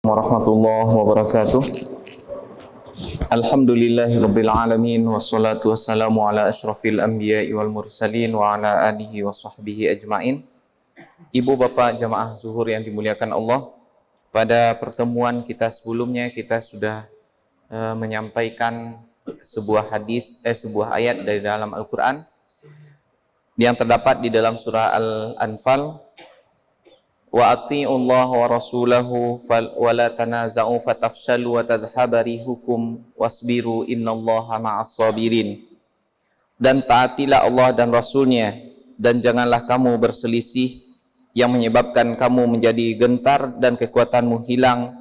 Warahmatullahi wabarakatuh. Alhamdulillahirabbil alamin wassalatu wassalamu ala asyrafil anbiya'i wal mursalin wa ala alihi wa sahbihi ajmain. Ibu bapak jamaah zuhur yang dimuliakan Allah, pada pertemuan kita sebelumnya kita sudah menyampaikan sebuah ayat dari dalam Al-Qur'an yang terdapat di dalam surah Al-Anfal. Wa ati'ullaha wa rasulahu wa la tanaza'u fatafshalu wa tadhhaba rihukum wasbiru innallaha ma'as sabirin. Dan taatilah Allah dan Rasulnya, dan janganlah kamu berselisih yang menyebabkan kamu menjadi gentar dan kekuatanmu hilang,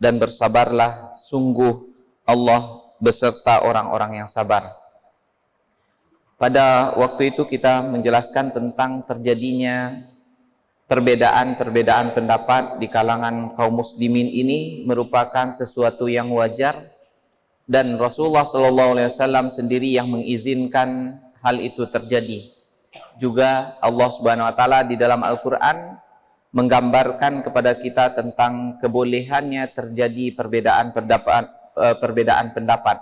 dan bersabarlah, sungguh Allah beserta orang-orang yang sabar. Pada waktu itu kita menjelaskan tentang terjadinya perbedaan pendapat di kalangan kaum muslimin ini merupakan sesuatu yang wajar, dan Rasulullah SAW sendiri yang mengizinkan hal itu terjadi. Juga Allah Subhanahu wa taala di dalam Al-Qur'an menggambarkan kepada kita tentang kebolehannya terjadi perbedaan pendapat.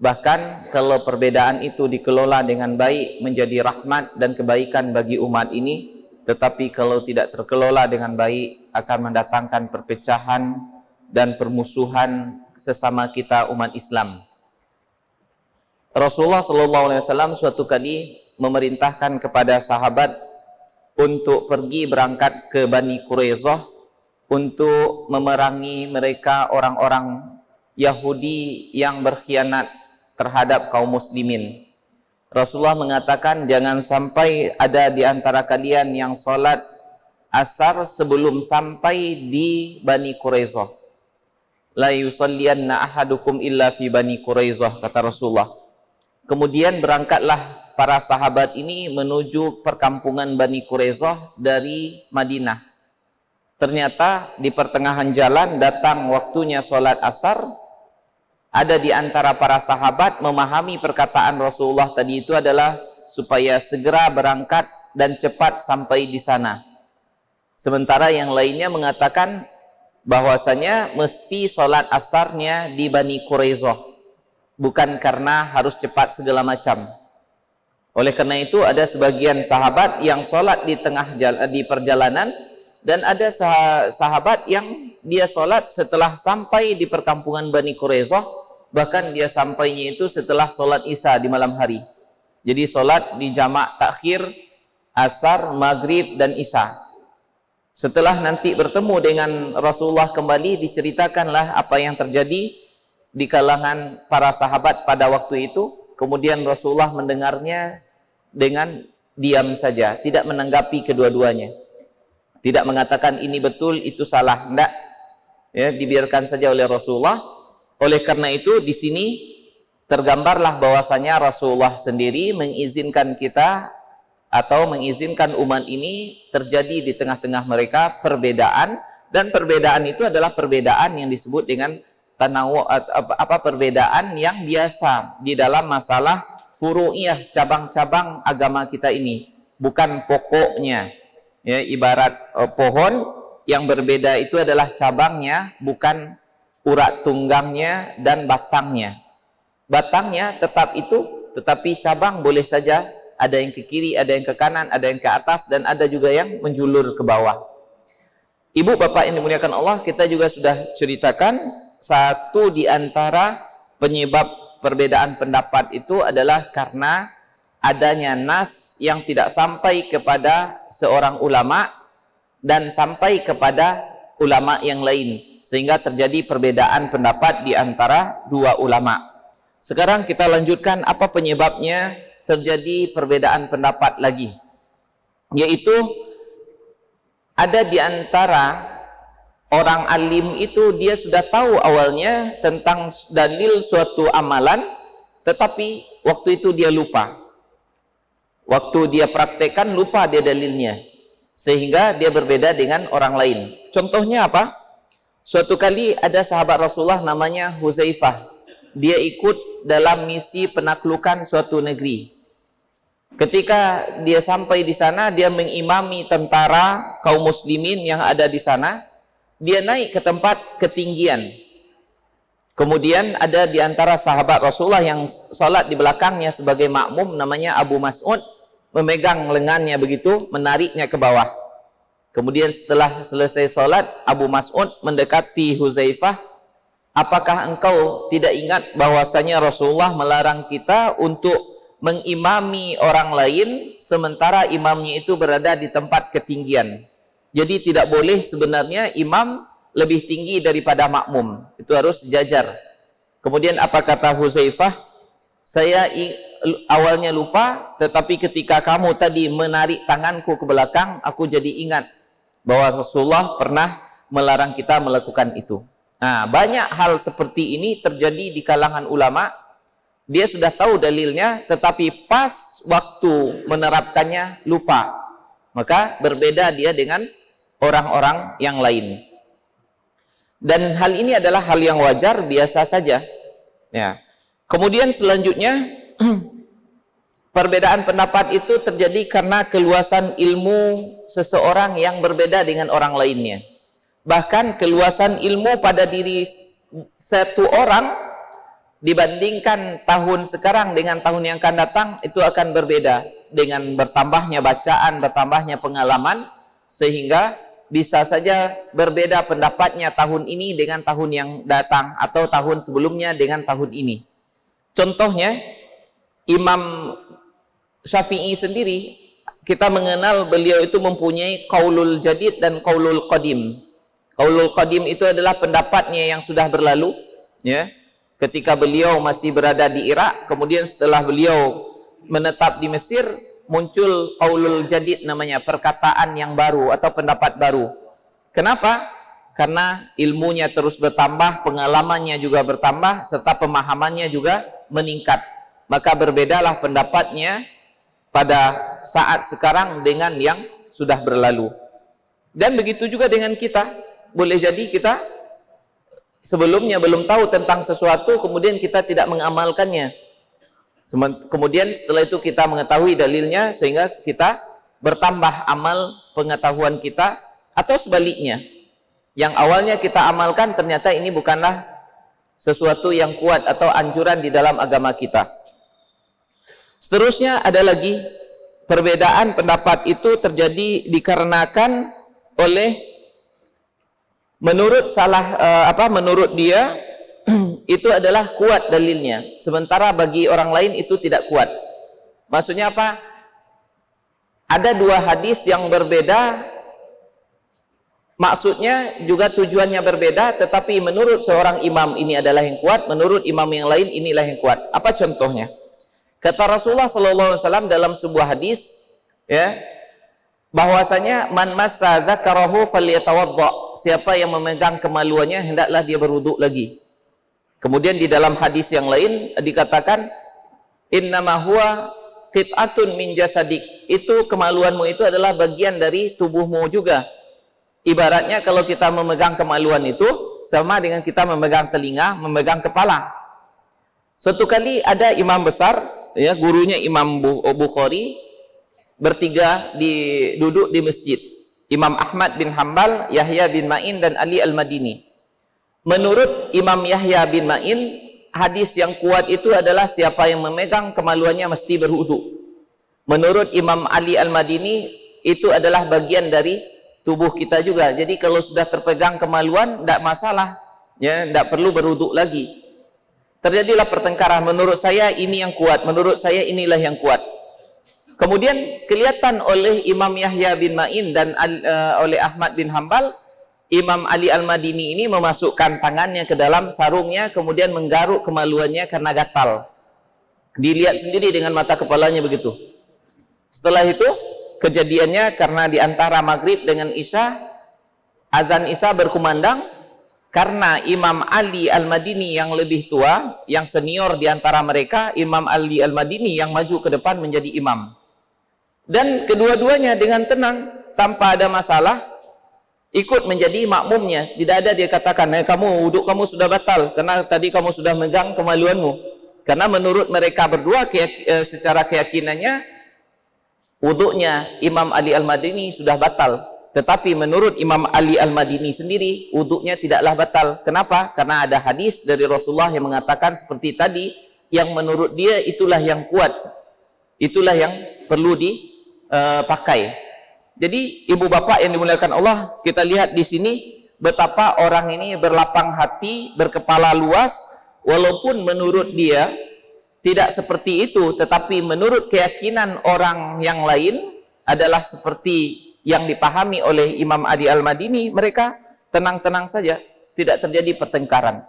Bahkan kalau perbedaan itu dikelola dengan baik menjadi rahmat dan kebaikan bagi umat ini, tetapi kalau tidak terkelola dengan baik akan mendatangkan perpecahan dan permusuhan sesama kita umat Islam. Rasulullah SAW suatu kali memerintahkan kepada sahabat untuk pergi berangkat ke Bani Quraisyah untuk memerangi mereka, orang-orang Yahudi yang berkhianat terhadap kaum muslimin. Rasulullah mengatakan, jangan sampai ada di antara kalian yang sholat asar sebelum sampai di Bani Quraisyah. La yusalliyanna ahadukum illa fi Bani Quraisyah, kata Rasulullah. Kemudian berangkatlah para sahabat ini menuju perkampungan Bani Quraisyah dari Madinah. Ternyata di pertengahan jalan datang waktunya sholat asar. Ada di antara para sahabat memahami perkataan Rasulullah tadi itu adalah supaya segera berangkat dan cepat sampai di sana. Sementara yang lainnya mengatakan bahwasanya mesti sholat asarnya di Bani Quraisyah, bukan karena harus cepat segala macam. Oleh karena itu ada sebagian sahabat yang sholat di tengah di perjalanan, dan ada sahabat yang dia sholat setelah sampai di perkampungan Bani Quraisyah. Bahkan dia sampainya itu setelah sholat isya di malam hari. Jadi sholat di jamak takhir asar, maghrib, dan isya. Setelah nanti bertemu dengan Rasulullah kembali, diceritakanlah apa yang terjadi di kalangan para sahabat pada waktu itu. Kemudian Rasulullah mendengarnya dengan diam saja, tidak menanggapi kedua-duanya, tidak mengatakan ini betul, itu salah, enggak, ya, dibiarkan saja oleh Rasulullah. Oleh karena itu di sini tergambarlah bahwasanya Rasulullah sendiri mengizinkan kita atau mengizinkan umat ini terjadi di tengah-tengah mereka perbedaan, dan perbedaan itu adalah perbedaan yang disebut dengan perbedaan yang biasa di dalam masalah furu'iyah, cabang-cabang agama kita ini, bukan pokoknya. Ya, ibarat pohon yang berbeda itu adalah cabangnya, bukan urat tunggangnya dan batangnya. Batangnya tetap itu, tetapi cabang boleh saja ada yang ke kiri, ada yang ke kanan, ada yang ke atas, dan ada juga yang menjulur ke bawah. Ibu bapak yang dimuliakan Allah, kita juga sudah ceritakan satu di antara penyebab perbedaan pendapat itu adalah karena adanya nas yang tidak sampai kepada seorang ulama dan sampai kepada ulama yang lain, sehingga terjadi perbedaan pendapat di antara dua ulama. Sekarang kita lanjutkan apa penyebabnya terjadi perbedaan pendapat lagi, yaitu ada di antara orang alim itu dia sudah tahu awalnya tentang dalil suatu amalan, tetapi waktu itu dia lupa. Waktu dia praktekkan lupa dia dalilnya, sehingga dia berbeda dengan orang lain. Contohnya apa? Suatu kali ada sahabat Rasulullah namanya Huzaifah. Dia ikut dalam misi penaklukan suatu negeri. Ketika dia sampai di sana, dia mengimami tentara kaum muslimin yang ada di sana. dia naik ke tempat ketinggian. Kemudian ada di antara sahabat Rasulullah yang salat di belakangnya sebagai makmum, namanya Abu Mas'ud, memegang lengannya begitu, menariknya ke bawah. Kemudian setelah selesai salat, Abu Mas'ud mendekati Huzaifah, apakah engkau tidak ingat bahwasanya Rasulullah melarang kita untuk mengimami orang lain sementara imamnya itu berada di tempat ketinggian? Jadi tidak boleh sebenarnya imam lebih tinggi daripada makmum, itu harus sejajar. Kemudian apa kata Huzaifah? Saya awalnya lupa, tetapi ketika kamu tadi menarik tanganku ke belakang, aku jadi ingat bahwa Rasulullah pernah melarang kita melakukan itu. Nah, banyak hal seperti ini terjadi di kalangan ulama. Dia sudah tahu dalilnya, tetapi pas waktu menerapkannya lupa. Maka berbeda dia dengan orang-orang yang lain. Dan hal ini adalah hal yang wajar, biasa saja. Ya. Kemudian selanjutnya, perbedaan pendapat itu terjadi karena keluasan ilmu seseorang yang berbeda dengan orang lainnya. Bahkan keluasan ilmu pada diri satu orang dibandingkan tahun sekarang dengan tahun yang akan datang, itu akan berbeda. Dengan bertambahnya bacaan, bertambahnya pengalaman, sehingga bisa saja berbeda pendapatnya tahun ini dengan tahun yang datang, atau tahun sebelumnya dengan tahun ini. Contohnya, Imam Syafi'i sendiri, kita mengenal beliau itu mempunyai qaulul jadid dan qaulul qadim. Qaulul qadim itu adalah pendapatnya yang sudah berlalu, ya. Ketika beliau masih berada di Irak, kemudian setelah beliau menetap di Mesir, muncul qaulul jadid namanya, perkataan yang baru atau pendapat baru. Kenapa? Karena ilmunya terus bertambah, pengalamannya juga bertambah, serta pemahamannya juga meningkat. Maka berbedalah pendapatnya pada saat sekarang dengan yang sudah berlalu. Dan begitu juga dengan kita. Boleh jadi kita sebelumnya belum tahu tentang sesuatu, kemudian kita tidak mengamalkannya. Kemudian setelah itu kita mengetahui dalilnya, sehingga kita bertambah amal pengetahuan kita, atau sebaliknya, yang awalnya kita amalkan ternyata ini bukanlah sesuatu yang kuat atau anjuran di dalam agama kita. Seterusnya ada lagi, perbedaan pendapat itu terjadi dikarenakan oleh menurut menurut dia itu adalah kuat dalilnya, sementara bagi orang lain itu tidak kuat. Maksudnya apa? Ada dua hadis yang berbeda, maksudnya juga tujuannya berbeda, tetapi menurut seorang imam ini adalah yang kuat, menurut imam yang lain inilah yang kuat. Apa contohnya? Kata Rasulullah SAW dalam sebuah hadis, ya, bahwasanya man massa dzakarahu falyatawadda, siapa yang memegang kemaluannya hendaklah dia berwudu lagi. Kemudian di dalam hadis yang lain dikatakan, innama huwa qit'atun min jasadik, itu kemaluanmu itu adalah bagian dari tubuhmu juga. Ibaratnya kalau kita memegang kemaluan itu sama dengan kita memegang telinga, memegang kepala. Suatu kali ada imam besar, ya, gurunya Imam Bukhari, bertiga duduk di masjid. Imam Ahmad bin Hanbal, Yahya bin Ma'in, dan Ali Al-Madini. Menurut Imam Yahya bin Ma'in, hadis yang kuat itu adalah siapa yang memegang kemaluannya mesti berwudu. Menurut Imam Ali Al-Madini, itu adalah bagian dari tubuh kita juga. Jadi kalau sudah terpegang kemaluan, tidak masalah, ya, tidak perlu berwudu lagi. Terjadilah pertengkaran, menurut saya ini yang kuat, menurut saya inilah yang kuat. Kemudian kelihatan oleh Imam Yahya bin Ma'in dan oleh Ahmad bin Hanbal, Imam Ali Al-Madini ini memasukkan tangannya ke dalam sarungnya, kemudian menggaruk kemaluannya karena gatal. Dilihat sendiri dengan mata kepalanya begitu. Setelah itu, kejadiannya karena di antara maghrib dengan isya, azan isya berkumandang, karena Imam Ali Al-Madini yang lebih tua, yang senior di antara mereka, Imam Ali Al-Madini yang maju ke depan menjadi imam. Dan kedua-duanya dengan tenang, tanpa ada masalah, ikut menjadi makmumnya. Tidak ada dia katakan, kamu wuduk kamu sudah batal karena tadi kamu sudah megang kemaluanmu. Karena menurut mereka berdua secara keyakinannya, wuduknya Imam Ali Al-Madini sudah batal. Tetapi menurut Imam Ali Al-Madini sendiri, wuduknya tidaklah batal. Kenapa? Karena ada hadis dari Rasulullah yang mengatakan seperti tadi, yang menurut dia itulah yang kuat, itulah yang perlu dipakai. Jadi ibu bapak yang dimuliakan Allah, kita lihat di sini betapa orang ini berlapang hati, berkepala luas, walaupun menurut dia tidak seperti itu, tetapi menurut keyakinan orang yang lain adalah seperti yang dipahami oleh Imam Ali Al-Madini, mereka tenang-tenang saja, tidak terjadi pertengkaran.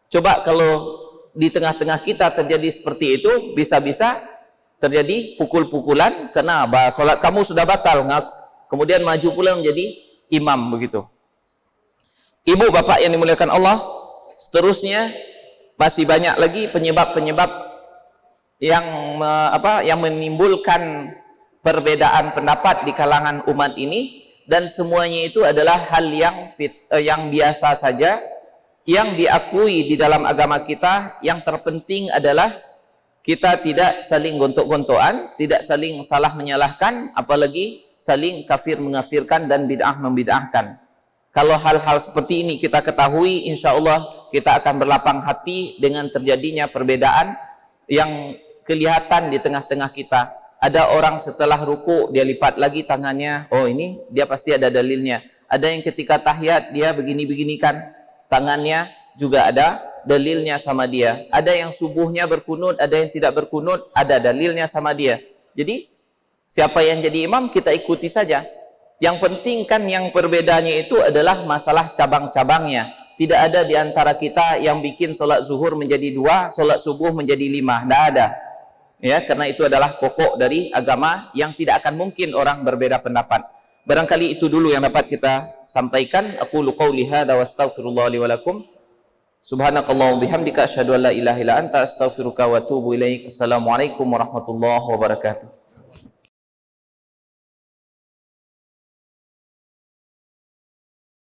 Coba kalau di tengah-tengah kita terjadi seperti itu, bisa-bisa terjadi pukul-pukulan, karena sholat kamu sudah batal, kemudian maju pula menjadi imam begitu. Ibu bapak yang dimuliakan Allah, seterusnya masih banyak lagi penyebab-penyebab yang menimbulkan perbedaan pendapat di kalangan umat ini, dan semuanya itu adalah hal yang biasa saja, yang diakui di dalam agama kita. Yang terpenting adalah kita tidak saling gontok-gontokan, tidak saling salah menyalahkan, apalagi saling kafir mengafirkan dan bid'ah membid'ahkan. Kalau hal-hal seperti ini kita ketahui, insya Allah kita akan berlapang hati dengan terjadinya perbedaan yang kelihatan di tengah-tengah kita. Ada orang setelah ruku dia lipat lagi tangannya, oh ini dia pasti ada dalilnya. Ada yang ketika tahiyat dia begini-begini kan tangannya, juga ada dalilnya sama dia. Ada yang subuhnya berkunut, ada yang tidak berkunut, ada dalilnya sama dia. Jadi siapa yang jadi imam kita ikuti saja. Yang penting kan yang perbedaannya itu adalah masalah cabang-cabangnya. Tidak ada di antara kita yang bikin sholat zuhur menjadi 2, sholat subuh menjadi 5. Tidak ada. Ya, karena itu adalah pokok dari agama yang tidak akan mungkin orang berbeda pendapat. Barangkali itu dulu yang dapat kita sampaikan. Aqulu qawli hadza wa astaghfirullah li wa lakum. Subhanakallahumma bihamdika asyhadu an la ilaha illa anta astaghfiruka wa atubu ilaik. Assalamualaikum warahmatullahi wabarakatuh.